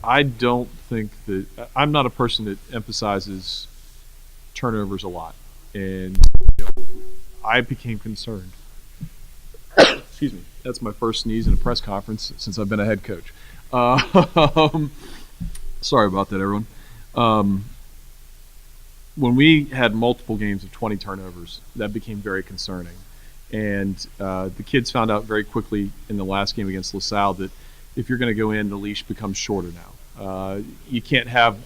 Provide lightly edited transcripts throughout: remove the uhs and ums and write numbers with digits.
I don't think that I'm not a person that emphasizes turnovers a lot, and I became concerned. Excuse me. That's my first sneeze in a press conference since I've been a head coach. Uh, sorry about that, everyone. Um, when we had multiple games of 20 turnovers, that became very concerning. And the kids found out very quickly in the last game against LaSalle that if you're going to go in, the leash becomes shorter now. You can't have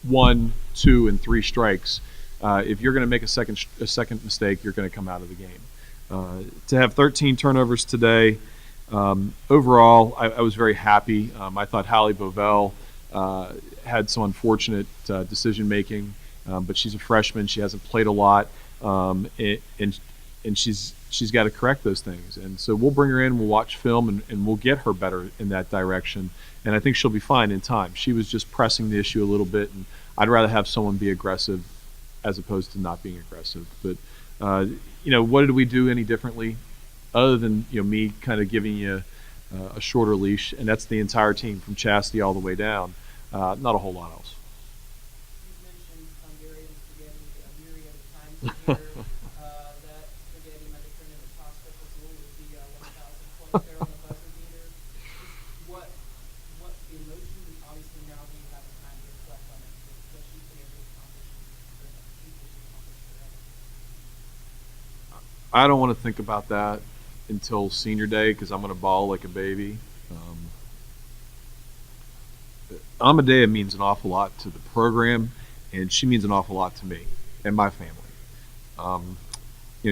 one, two, and three strikes. If you're going to make a second mistake, you're going to come out of the game. To have 13 turnovers today, overall, I was very happy. I thought Hallie Bovell had some unfortunate decision making, but she's a freshman. She hasn't played a lot, and she's got to correct those things. And so we'll bring her in, we'll watch film, and we'll get her better in that direction. And I think she'll be fine in time. She was just pressing the issue a little bit, and I'd rather have someone be aggressive as opposed to not being aggressive. But what did we do any differently, other than me kind of giving you a shorter leash, and that's the entire team from Chastity all the way down. Not a whole lot else. You've mentioned Hungarian spaghetti a myriad of times here. That spaghetti might have turned into pasta Fazool with the 1,000 points there on the buzzer beater. Just what the emotion, obviously now that you have the time to reflect on it, what she's been able to accomplish and the people she's accomplished today. I don't want to think about that until senior day because I'm going to bawl like a baby. Amadea means an awful lot to the program, and she means an awful lot to me and my family.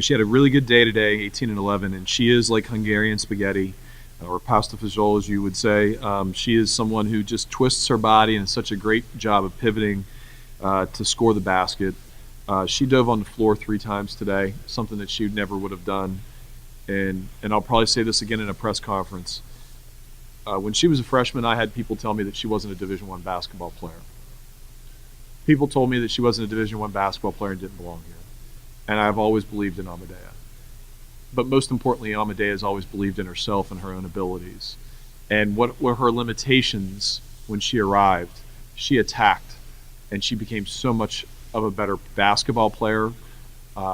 She had a really good day today, 18 and 11, and she is like Hungarian spaghetti, or pasta fagioli, as you would say. She is someone who just twists her body and does such a great job of pivoting to score the basket. She dove on the floor 3 times today, something that she never would have done. And I'll probably say this again in a press conference. When she was a freshman, I had people tell me that she wasn't a Division I basketball player. People told me that she wasn't a Division I basketball player and didn't belong here. And I've always believed in Amadea. But most importantly, Amadea has always believed in herself and her own abilities. And what were her limitations when she arrived? She attacked, and she became so much of a better basketball player.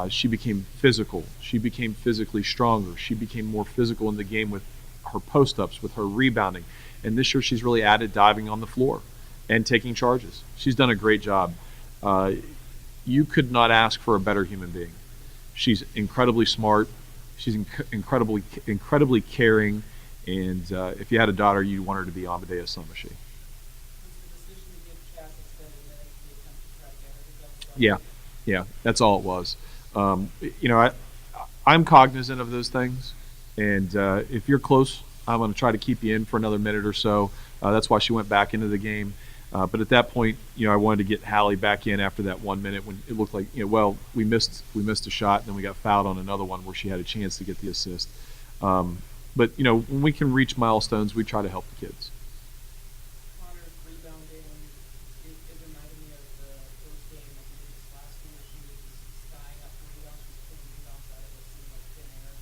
She became physical. She became physically stronger. She became more physical in the game with her post-ups, with her rebounding. And this year she's really added diving on the floor and taking charges. She's done a great job. You could not ask for a better human being. She's incredibly smart. She's incredibly caring. And if you had a daughter, you'd want her to be Amadea Samashi. Was the decision to give Chas extended minutes the attempt to try to get her to double Yeah, yeah, that's all it was. I'm cognizant of those things, and if you're close, I'm going to try to keep you in for another minute or so. That's why she went back into the game. But at that point, I wanted to get Hallie back in after that 1 minute when it looked like, we missed a shot, and then we got fouled on another one where she had a chance to get the assist. But when we can reach milestones, we try to help the kids. Connor's rebounding, it reminded me of the first game of the last year. She was skying up for rebounds. She was putting rebounds out of what seemed like thin air.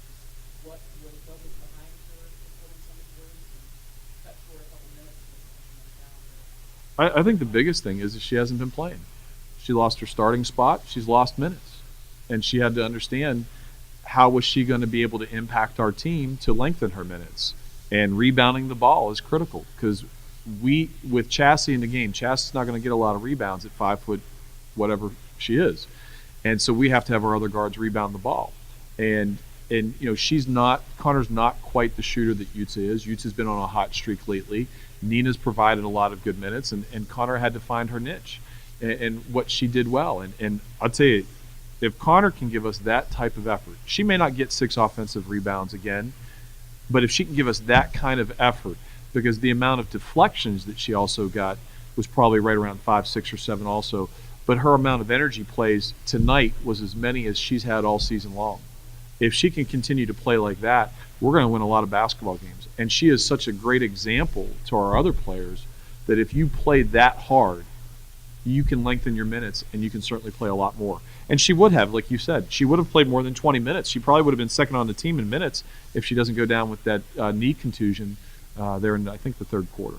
What was behind her putting some of hers and cut for a couple minutes and went down there. I think the biggest thing is that she hasn't been playing. She lost her starting spot. She's lost minutes. And she had to understand how was she going to be able to impact our team to lengthen her minutes. And rebounding the ball is critical because with Chassie in the game, Chassie's not going to get a lot of rebounds at 5 foot whatever she is. And so we have to have our other guards rebound the ball. And Connor's not quite the shooter that Yutza is. Yutza's been on a hot streak lately. Nina's provided a lot of good minutes, and Connor had to find her niche and what she did well. And I'll tell you, if Connor can give us that type of effort, she may not get 6 offensive rebounds again, but if she can give us that kind of effort, because the amount of deflections that she also got was probably right around 5, 6, or 7 also, but her amount of energy plays tonight was as many as she's had all season long. If she can continue to play like that, we're going to win a lot of basketball games. And she is such a great example to our other players that if you play that hard, you can lengthen your minutes and you can certainly play a lot more. And she would have, like you said, she would have played more than 20 minutes. She probably would have been second on the team in minutes if she doesn't go down with that knee contusion there in, I think, the third quarter.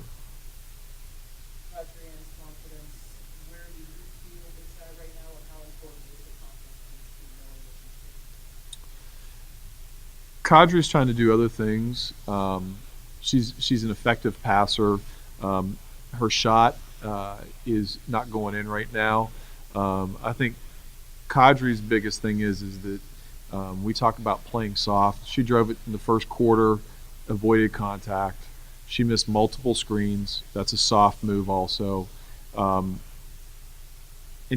Kadri's trying to do other things. She's an effective passer. Her shot is not going in right now. I think Kadri's biggest thing is that we talk about playing soft. She drove it in the first quarter, avoided contact. She missed multiple screens. That's a soft move also. And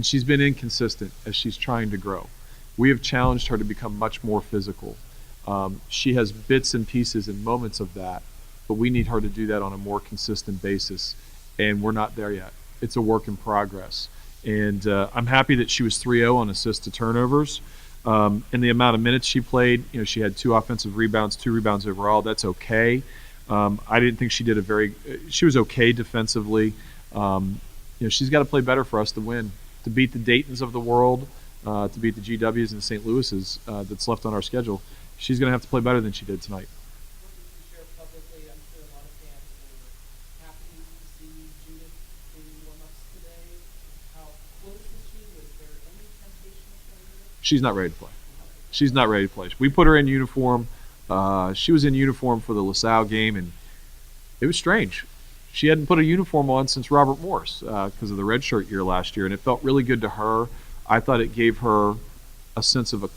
she's been inconsistent as she's trying to grow. We have challenged her to become much more physical. She has bits and pieces and moments of that, but we need her to do that on a more consistent basis, and we're not there yet. It's a work in progress. And I'm happy that she was 3-0 on assists to turnovers. In the amount of minutes she played, she had 2 offensive rebounds, 2 rebounds overall. That's okay. I didn't think she did she was okay defensively. She's got to play better for us to win, to beat the Daytons of the world, to beat the GWs and the St. Louis's that's left on our schedule. She's going to have to play better than she did tonight. What did you share publicly? I'm sure a lot of fans were happy to see Judith in warm-ups today. How close is she? Was there any temptation of playing her? She's not ready to play. She's not ready to play. We put her in uniform. She was in uniform for the LaSalle game, and it was strange. She hadn't put a uniform on since Robert Morris because of the redshirt year last year, and it felt really good to her. I thought it gave her a sense of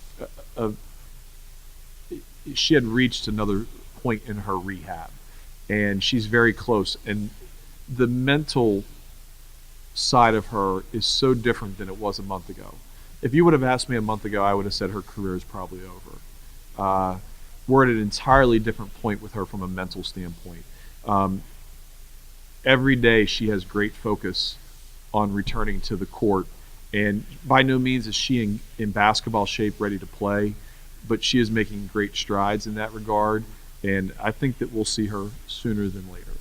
she had reached another point in her rehab, and she's very close. And the mental side of her is so different than it was a month ago. If you would have asked me a month ago, I would have said her career is probably over. We're at an entirely different point with her from a mental standpoint. Every day she has great focus on returning to the court, and by no means is she in basketball shape ready to play, but she is making great strides in that regard, and I think that we'll see her sooner than later.